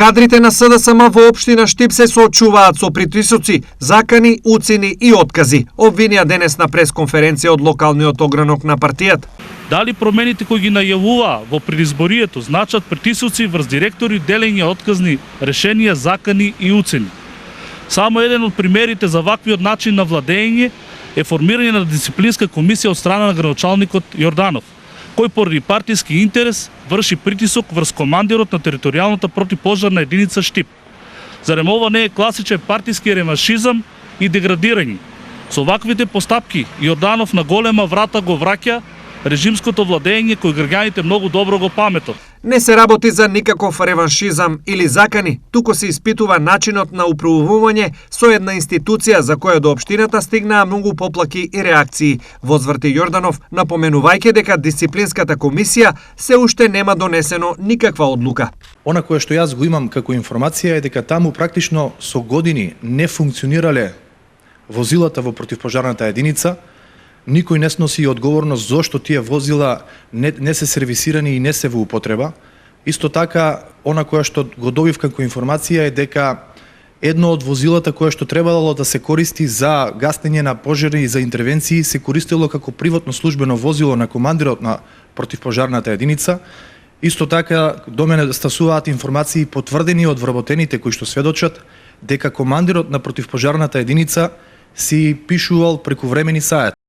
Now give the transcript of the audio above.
Кадрите на СДСМ во општина Штип се соочуваат со притисоци, закани, уцини и откази, обвинија денес на пресконференција од локалниот огранок на партијата. Дали промените кои ги најавува во предизборието значат притисоци врз директори, делење отказни решенија, закани и уцени? Само еден од примерите за ваквиот начин на владење е формирање на дисциплинска комисија од страна на градоначалникот Јорданов, кој поради партиски интерес врши притисок врз командирот на територијалната противпожарна единица Штип. Зарем ова не е класичен партиски реваншизам и деградирање? Со ваквите постапки Јорданов на голема врата го враќа режимското владење кој граѓаните многу добро го паметат. Не се работи за никаков реваншизам или закани, туку се испитува начинот на управување со една институција за која до општината стигнаа многу поплаки и реакции, возврти Јорданов, напоменувајќи дека дисциплинската комисија се уште нема донесено никаква одлука. Она кое што јас го имам како информација е дека таму практично со години не функционирале возилата во противпожарната единица. Никој не сноси одговорност зошто тие возила не се сервисирани и не се во употреба. Исто така, она кое што го добив како информација е дека едно од возилата кое што требало да се користи за гасење на пожари и за интервенции се користело како приватно службено возило на командирот на противпожарната единица. Исто така, до мене стасуваат информации потврдени од вработените кои што сведочат дека командирот на противпожарната единица си пишувал преку времени сајат.